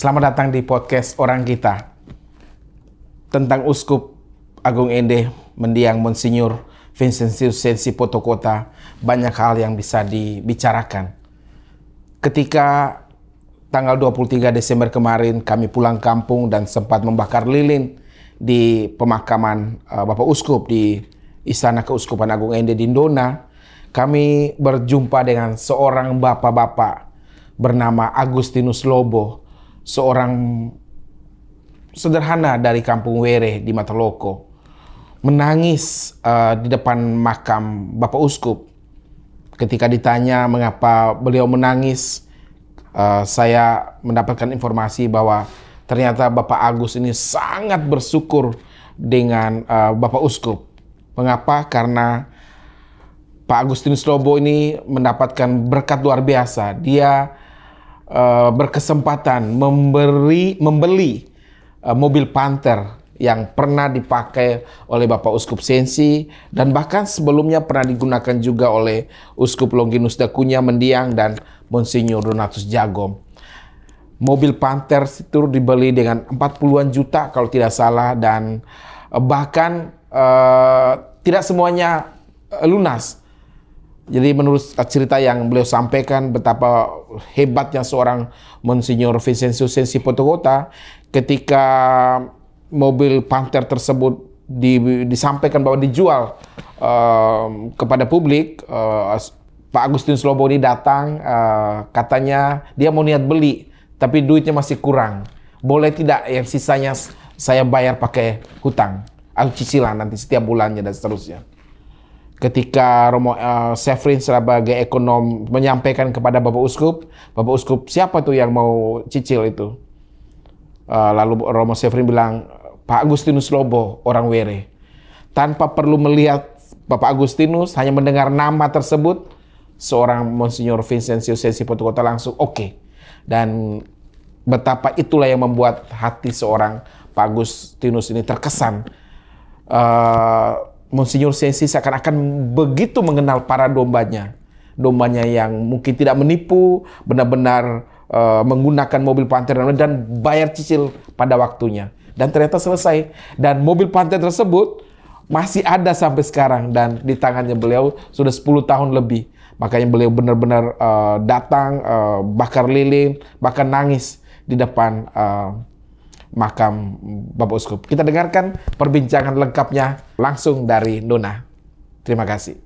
Selamat datang di podcast Orang Kita. Tentang Uskup Agung Ende mendiang Monsinyur Vincentius Sensi Potokota, banyak hal yang bisa dibicarakan. Ketika tanggal 23 Desember kemarin kami pulang kampung dan sempat membakar lilin di pemakaman Bapak Uskup di Istana Keuskupan Agung Ende di Ndona, kami berjumpa dengan seorang bapak-bapak bernama Agustinus Lobo, seorang sederhana dari kampung Were di Mataloko, menangis di depan makam Bapak Uskup. Ketika ditanya mengapa beliau menangis, saya mendapatkan informasi bahwa ternyata Bapak Agus ini sangat bersyukur dengan Bapak Uskup. Mengapa? Karena Pak Agustinus Lobo ini mendapatkan berkat luar biasa. Dia berkesempatan membeli mobil Panther yang pernah dipakai oleh Bapak Uskup Sensi dan bahkan sebelumnya pernah digunakan juga oleh Uskup Longinus Dacunya Mendiang dan Monsinyur Donatus Jagom. Mobil Panther itu dibeli dengan 40-an juta kalau tidak salah, dan bahkan tidak semuanya lunas. Jadi menurut cerita yang beliau sampaikan, betapa hebatnya seorang Monsinyur Vincentius Sensi Potokota ketika mobil Panther tersebut disampaikan bahwa dijual kepada publik. Pak Agustinus Lobo ini datang, katanya dia mau niat beli, tapi duitnya masih kurang. Boleh tidak yang sisanya saya bayar pakai hutang atau cicilan nanti setiap bulannya dan seterusnya. Ketika Romo Severin sebagai ekonom menyampaikan kepada Bapak Uskup, siapa tuh yang mau cicil itu? Lalu Romo Severin bilang, Pak Agustinus Lobo, orang Were. Tanpa perlu melihat Bapak Agustinus, hanya mendengar nama tersebut, seorang Monsinyur Vincentius Sensi Potokota langsung oke. Dan betapa itulah yang membuat hati seorang Pak Agustinus ini terkesan. Monsinyur Sensi seakan-akan begitu mengenal para dombanya. Dombanya yang mungkin tidak menipu, benar-benar menggunakan mobil Panther dan bayar cicil pada waktunya. Dan ternyata selesai. Dan mobil Panther tersebut masih ada sampai sekarang dan di tangannya beliau sudah 10 tahun lebih. Makanya beliau benar-benar datang, bakar lilin, bahkan nangis di depan makam Bapak Uskup. Kita dengarkan perbincangan lengkapnya langsung dari Ndona. Terima kasih.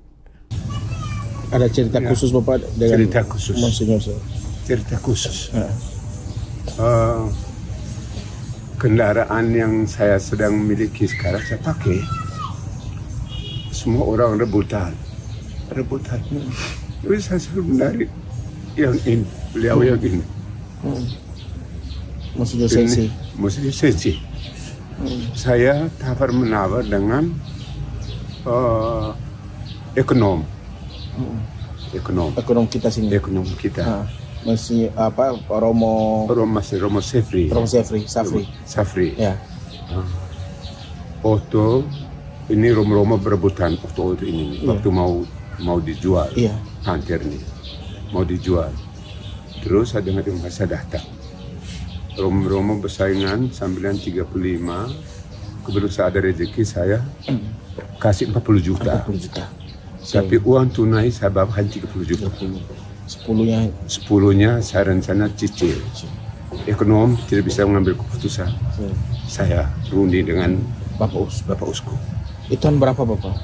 Ada cerita khusus Bapak dengan cerita khusus. Monsinyur? Cerita khusus. Kendaraan yang saya sedang miliki sekarang saya pakai. Semua orang rebutan. Jadi saya suruh menarik yang ini, beliau yang ini. Monsinyur Sensi. Monsinyur Sensi. Saya tawar menawar dengan ekonom. Ekonom kita sini. Ekonom kita. Monsinyur Romo Safri. Ya. Foto ini Romo berebutan foto itu ini. Iya. Waktu mau dijual. Iya. Panther ini mau dijual. Terus saya dengar saya datang. Romo bersaingan sambilan 35. Kebetulan saya ada rezeki, saya kasih 40 juta. 40 juta. Tapi uang tunai saya bawa hanya 30 juta. 10-nya saya rencana cicil. Ekonom tidak bisa mengambil keputusan. Saya rundi dengan Bapak Uskup. Itu tahun berapa Bapak?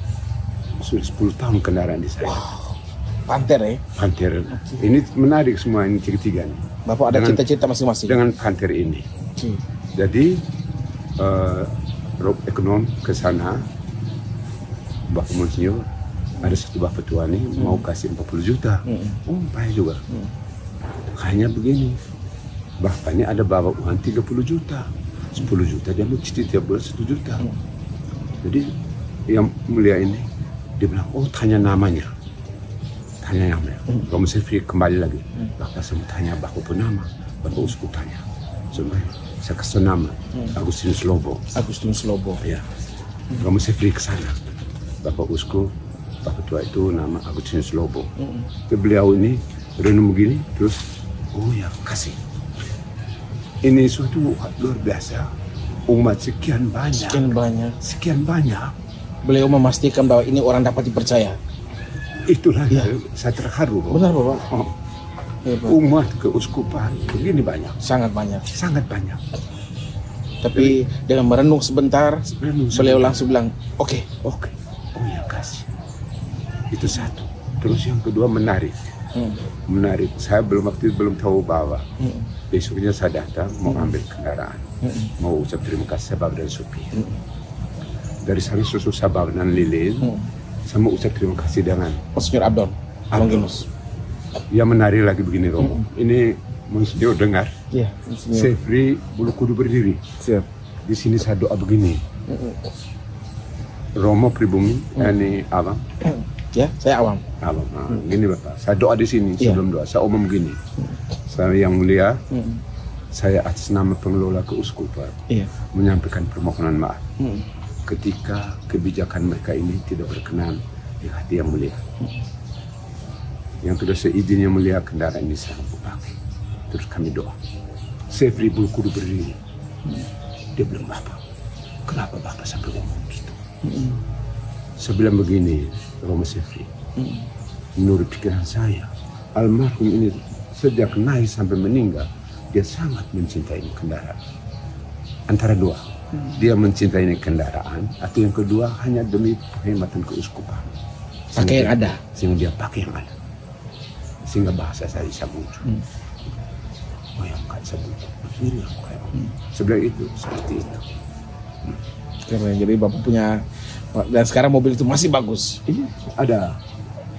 Sudah 10 tahun kendaraan di saya. Wow. Panther ya? Panther. Ini menarik semua ini tiga-tiga. Bapak ada cita-cita masing-masing? Dengan Panther ini. Jadi ekonom ke sana, Bapak Monsinyur, ada satu Bapak tua nih mau kasih 40 juta. Baik juga. Hanya begini, Bapaknya ada bawa uang 30 juta. 10 juta dia mau cicil tiap bulan 1 juta. Jadi yang mulia ini, dia bilang, oh tanya namanya. Tanya namanya. Romo Sefri kembali lagi. Bapak semua tanya, Bapak pun nama. Bapak Uskup tanya. Semua saya kasih nama. Agustinus Lobo. Agustinus Lobo. Ya. Romo Sefri ke sana. Bapak Uskup, Bapak tua itu nama Agustinus Lobo. Beliau ini renung begini, terus, oh ya kasih. Ini suatu luar biasa. Umat sekian banyak. Sekian banyak. Beliau memastikan bahwa ini orang dapat dipercaya. Itulah saya terharu. Benar Bapak. Umat keuskupan begini banyak. Sangat banyak. Sangat banyak. Tapi dengan merenung sebentar, beliau langsung bilang, oke. Oh ya kasih. Itu satu. Terus yang kedua menarik. Menarik. Saya waktu itu belum tahu bahwa besoknya saya datang mau ambil kendaraan, mau ucap terima kasih Sabab dan supir. Dari sana susu Sabab dan Lilin, saya mau ucap terima kasih dengan Monsinyur Abdon Longinus. Yang menarik lagi begini Romo. Ini Monsinyur dengar. Iya. Sefri Bulu Kudu berdiri. Siap. Di sini saya doa begini. Romo pribumi, ini abang. Ya, saya awam. Abang, gini Bapak. Saya doa di sini sebelum doa. Saya umum begini. Saya yang mulia, saya atas nama pengelola keuskupan menyampaikan permohonan maaf ketika kebijakan mereka ini tidak berkenan di hati yang mulia. Yang kedua, seizin yang mulia kendaraan ini saya pakai. Terus kami doa. Sefri Bulu Kudu berdiri. Dia bilang, Bapak, kenapa Bapak sampai ngomong gitu? Saya bilang begini, Romo Sefri, menurut pikiran saya, almarhum ini sejak naik sampai meninggal, dia sangat mencintai kendaraan. Antara dua, dia mencintai kendaraan, atau yang kedua hanya demi penghematan keuskupan. Pakai yang ada. Sehingga dia pakai yang ada. Sehingga bahasa saya bisa muncul. Oh yang kayak sebut, ini yang kayak sebelah itu seperti itu. Keren. Jadi Bapak punya, dan sekarang mobil itu masih bagus. Ini ada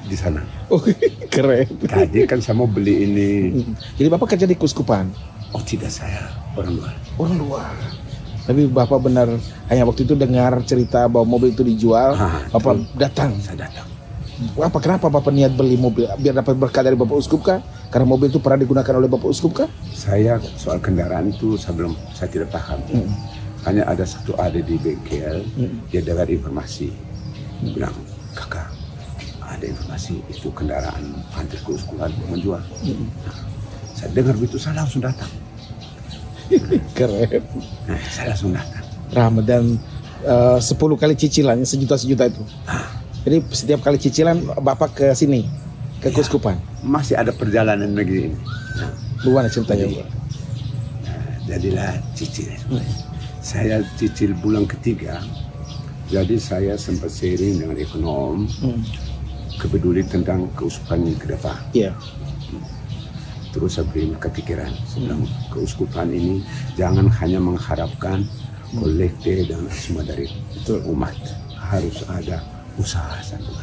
di sana. Oh, keren. Tadi kan saya mau beli ini. Jadi Bapak kerja di keuskupan? Oh tidak, saya orang luar. Orang luar. Tapi Bapak benar hanya waktu itu dengar cerita bahwa mobil itu dijual, Bapak datang. Saya datang. Kenapa Bapak niat beli mobil? Biar dapat berkah dari Bapak Uskup kah? Karena mobil itu pernah digunakan oleh Bapak Uskup kah? Saya soal kendaraan itu saya tidak paham. Hanya ada satu ada di bengkel, dia dengar informasi, bilang, kakak, ada informasi itu kendaraan antar keuskupan menjual. Saya dengar begitu, saya langsung datang. Keren. Saya langsung datang. Ramadan 10 kali cicilan, sejuta itu. Jadi setiap kali cicilan Bapak ke sini, ke keuskupan. Masih ada perjalanan negeri ini. Gimana ceritanya, Pak? Jadilah cicil. Saya cicil bulan ketiga. Jadi saya sempat sharing dengan ekonom, kepeduli tentang keuskupan ke depan. Iya. Terus saya beri kepikiran, sebelum keuskupan ini jangan hanya mengharapkan kolekte dan semua dari umat. Harus ada usaha satu.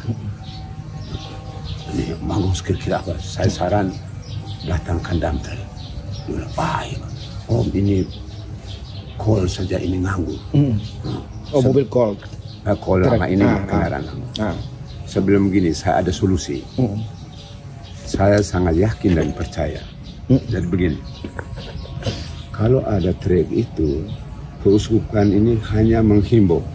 Ini manggung kira-kira apa? Saya saran datangkan damtel. Baik, Om ini call saja ini nganggur. Oh mobil call. Call lama ini kendaraan. Sebelum begini saya ada solusi. Saya sangat yakin dan percaya. Jadi begini, kalau ada trek itu, keuskupan ini hanya menghimbau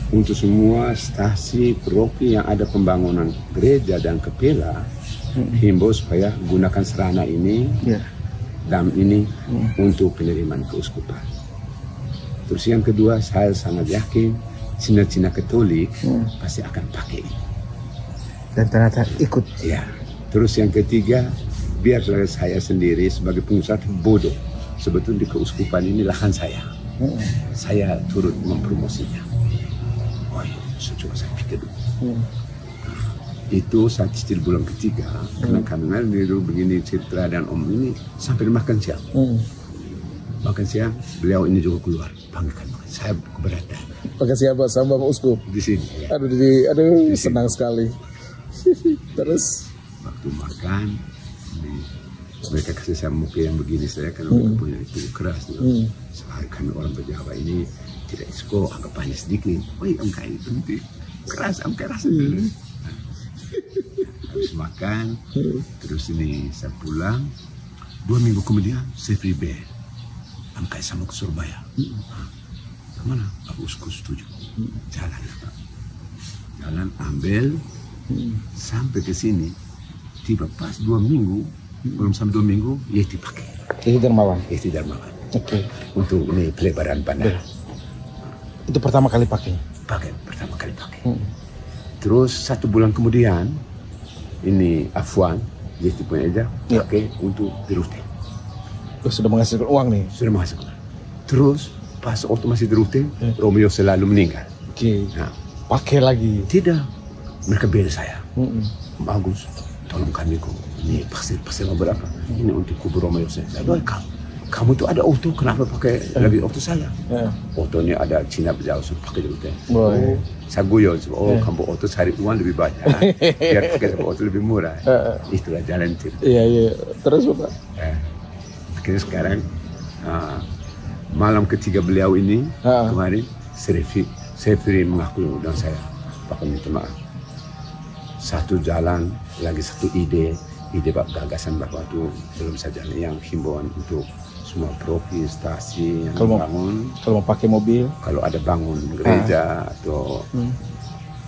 untuk semua stasi paroki yang ada pembangunan gereja dan kepela, himbau supaya gunakan sarana ini, dam ini untuk penerimaan keuskupan. Terus yang kedua, saya sangat yakin Cina-Cina Katolik pasti akan pakai ini. Dan ternyata ikut. Ya. Terus yang ketiga, biarlah saya sendiri sebagai pengusaha bodoh. Sebetulnya di keuskupan ini lahan saya. Saya turut mempromosinya. Coba saya pikir dulu. Itu saat cicil bulan ketiga, karena dulu begini Citra dan Om ini sampai makan siang. Makan siang, beliau ini juga keluar, panggilkan makan. Saya keberatan. Makan siapa sama Bapak Uskup? Di sini. Aduh, senang sekali. Terus waktu makan, mereka kasih saya muka yang begini, saya kan punya itu keras. Soalnya kami orang Jawa ini tidak isko, anggapannya sedikit. Woi, angka itu keras, angka keras. Habis makan, terus ini saya pulang. 2 minggu kemudian, saya free bed. Angka sama ke Surabaya. Kemana? Pak Uskup setuju. Jalan ya Pak. Jalan ambil, sampai ke sini. Tiba pas 2 minggu, belum sampai 2 minggu, Yeti pakai. Yeti Darmawan. Yeti Darmawan. Oke. Untuk ini pelebaran bandara. Itu pertama kali pakai. Pertama kali pakai. Terus 1 bulan kemudian ini Afwan dia punya aja pakai untuk di rute. Sudah menghasilkan uang nih. Sudah menghasilkan. Terus pas waktu masih di rute, Romeo selalu meninggal. Oke. Nah, pakai lagi. tidak, mereka bela saya. Bagus, tolong kami kok. Ini pasir mau berapa? Ini untuk kubur Romeo saya. Kamu tuh ada auto, kenapa pakai lagi auto saya? Autonya ada Cina berjauh, suruh pakai dulu teh. Saya guyon, kamu auto cari uang lebih banyak, biar pakai auto lebih murah. Itulah jalan cerita. Iya. Terus Bapak? Akhirnya sekarang malam ketiga beliau ini kemarin, Sefri mengaku dan saya, Bapak minta maaf. Satu jalan, lagi satu ide gagasan Bapak itu belum saja yang himbauan untuk semua provinsi, stasi yang bangun. Kalau mau pakai mobil, kalau ada bangun gereja atau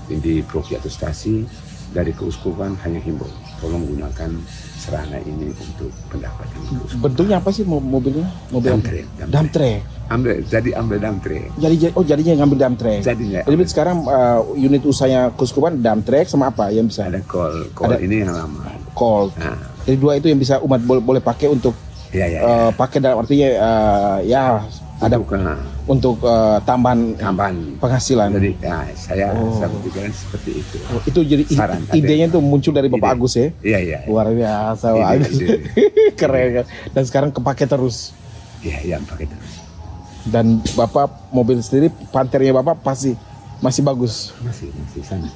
di provinsi atau stasi dari keuskupan hanya himbau, tolong gunakan sarana ini untuk pendapatan. Bentuknya apa sih mobilnya? Mobil dump truck. Ambil dump truck. Jadinya ngambil dump truck. Jadi sekarang unit usahanya keuskupan dump truck sama apa yang bisa? Ada call ini yang lama. Call. Jadi 2 itu yang bisa umat boleh pakai untuk pakai dalam artinya ada untuk tambahan penghasilan. Jadi saya berpikiran seperti itu. Itu jadi idenya itu muncul dari Bapak Agus ya? Iya. Luar biasa Pak Agus. Keren kan? Dan sekarang kepake terus. Iya, pakai terus. Dan Bapak mobil sendiri Panthernya Bapak pasti masih bagus. Masih sana.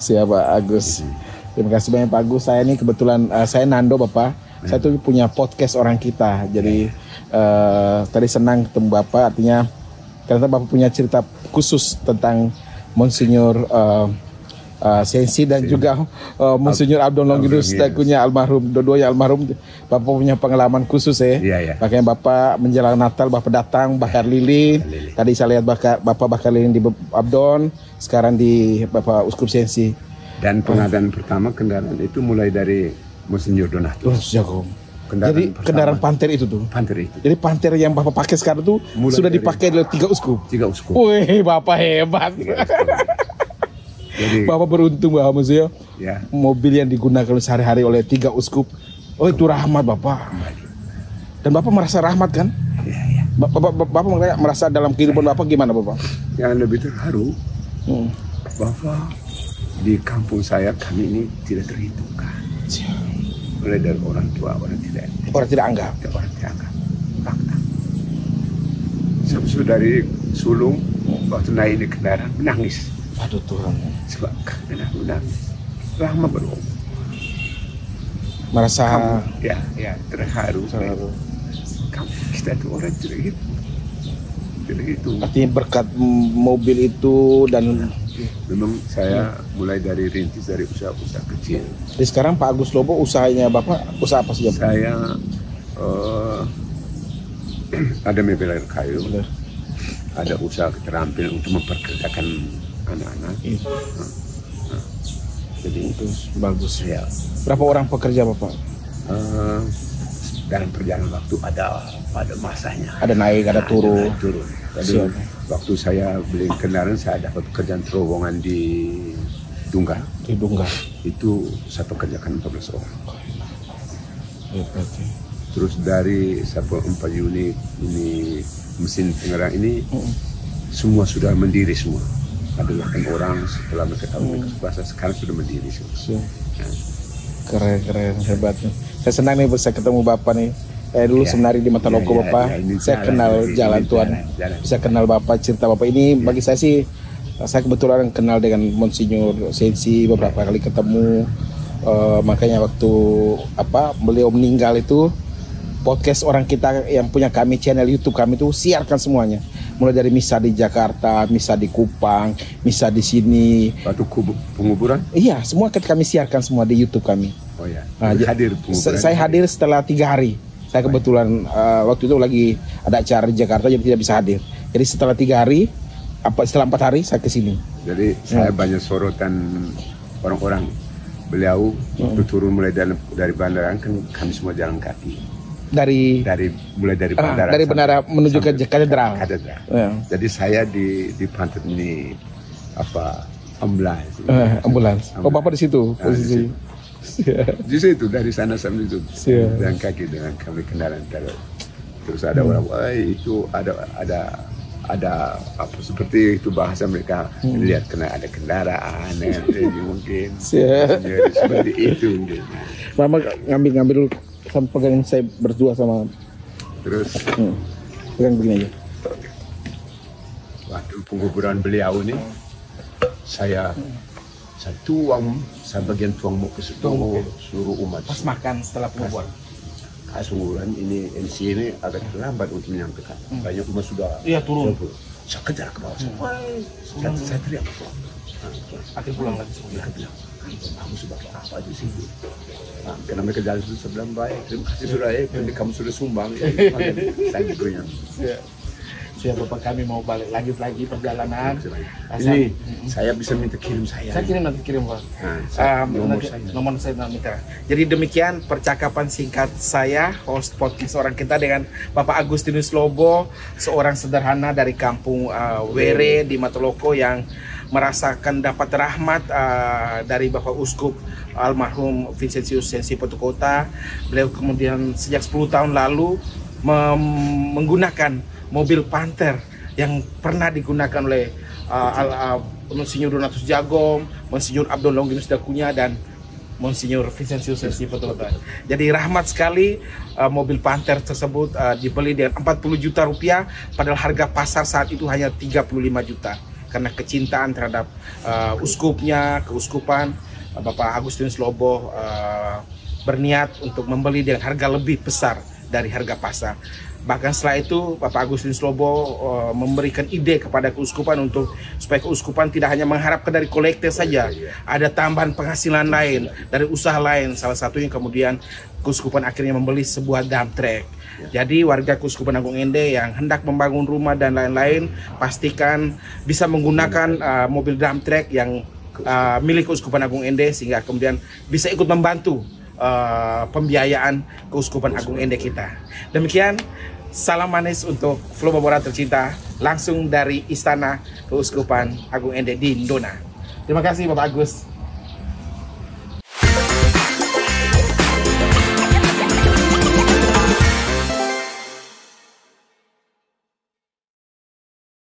Siap Pak Agus. Terima kasih banyak Pak Agus. Saya ini kebetulan saya Nando Bapak. Saya tuh punya podcast orang kita. Jadi tadi senang ketemu Bapak. Artinya ternyata Bapak punya cerita khusus tentang Monsinyur Sensi dan juga Monsinyur Abdon Longinus Dakunya almarhum, dua-duanya almarhum. Bapak punya pengalaman khusus ya. Makanya Bapak menjelang Natal Bapak datang bakar lilin. Tadi saya lihat Bapak bakar lilin di Abdon, sekarang di Bapak Uskup Sensi. Dan pengadaan pertama kendaraan itu mulai dari Monsinyur Donatus. Jadi kendaraan Panther itu tuh. Jadi Panther yang Bapak pakai sekarang tuh sudah dipakai oleh 3 uskup. Wih, Bapak hebat. Jadi, Bapak beruntung Bapak maksudnya. Mobil yang digunakan sehari-hari oleh 3 uskup. Oh, itu rahmat Bapak. Dan Bapak merasa rahmat kan? Iya. Bapak merasa dalam kehidupan Bapak gimana Bapak? Yang lebih terharu, Bapak di kampung saya kami ini tidak terhitungkan. Mulai dari orang tua, orang tidak anggap. Fakta. Sebab dari sulung waktu naik di kendaraan menangis. Aduh Tuhan. Sebab menangis. Lama belum. Merasa terharu. Kita itu orang tidak itu. Artinya berkat mobil itu dan memang saya mulai dari rintis dari usaha-usaha kecil. Jadi sekarang Pak Agus Lobo usahanya Bapak usaha apa sih? Saya ada mebel kayu, ada usaha keterampilan untuk memperkerjakan anak-anak. Jadi itu bagus. Ya. Berapa orang pekerja Bapak? Dalam perjalanan waktu ada masanya. Ada naik, ada turun. Tadi waktu saya beli kendaraan saya dapat pekerjaan terowongan di Dungga. Itu saya pekerjakan 14 orang. Terus dari 4 unit ini mesin penggerak ini semua sudah mandiri semua. Ada 8 orang setelah mereka tahu mereka puasa sekarang sudah mandiri semua. Keren hebat. Saya senang nih bisa ketemu Bapak nih. Dulu seminari di Mataloko Bapak. Saya kenal jalan Tuhan. Bisa kenal Bapak, cerita Bapak ini bagi saya sih. Saya kebetulan kenal dengan Monsinyur Sensi beberapa kali ketemu. Makanya waktu beliau meninggal itu podcast orang kita yang punya kami channel YouTube kami itu siarkan semuanya. Mulai dari misa di Jakarta, misa di Kupang, misa di sini. Waktu penguburan? Iya, semua kami siarkan semua di YouTube kami. Oh ya. Hadir penguburan. Saya hadir setelah 3 hari. Saya kebetulan waktu itu lagi ada acara di Jakarta jadi tidak bisa hadir. Jadi setelah 3 hari, setelah 4 hari saya ke sini. Jadi saya banyak sorotan orang-orang beliau waktu turun mulai dari bandara kan kami semua jalan kaki. mulai dari bandara dari bandara menuju ke katedral. katedral. Ya. Jadi saya di pantat ini ambulans. Ambulans. Oh, Bapak di situ posisi. Di situ dari sana sampai itu Siap. dengan kaki dengan kami kendaraan terus ada orang, wah itu ada apa seperti itu bahasa mereka lihat kena ada kendaraan ini mungkin Siap. jadi seperti itu mungkin. Mama ngambil dulu sampai pegang saya berdua sama Terus pegang begini aja. waktu penguburan beliau ini saya bagian tuang mau ke situ suruh umat Pas makan setelah penguburan. Kasuran ini MC ini agak terlambat untuk menyampaikan. Banyak umat sudah turun. Saya kejar ke bawah. Saya teriak. Akhir pulang lagi. Dia bilang, kamu sudah apa di sini? Karena mereka jalan itu sebelah baik. Terima kasih sudah kamu sudah sumbang. Saya berikan. Siap Bapak, kami mau balik lanjut lagi perjalanan. Ini saya bisa minta kirim saya. Saya kirim Pak. Nomor saya minta. Jadi demikian percakapan singkat saya, host podcast Orang Kita dengan Bapak Agustinus Lobo, seorang sederhana dari kampung Were di Matuloko yang merasakan dapat rahmat dari Bapak Uskup almarhum Vincentius Sensi Potukota. Beliau kemudian sejak 10 tahun lalu menggunakan mobil Panther yang pernah digunakan oleh Monsinyur Donatus Jagong, Monsinyur Abdul Longinus Dakunya, dan Monsinyur Vincentius Sensi Potukota. Jadi rahmat sekali mobil Panther tersebut dibeli dengan 40 juta rupiah, padahal harga pasar saat itu hanya 35 juta. Karena kecintaan terhadap uskupnya, keuskupan, Bapak Agustinus Lobo berniat untuk membeli dengan harga lebih besar dari harga pasar. Bahkan setelah itu Bapak Agustinus Lobo memberikan ide kepada keuskupan untuk supaya keuskupan tidak hanya mengharapkan dari kolektor saja, ada tambahan penghasilan lain dari usaha lain. Salah satunya kemudian keuskupan akhirnya membeli sebuah dump truck. Jadi warga Keuskupan Agung Ende yang hendak membangun rumah dan lain-lain pastikan bisa menggunakan mobil dump truck yang milik Keuskupan Agung Ende, sehingga kemudian bisa ikut membantu pembiayaan Keuskupan Agung Ende kita. Demikian, salam manis untuk Flo Babora tercinta langsung dari Istana Keuskupan Agung Ende di Ndona. Terima kasih Bapak Agus.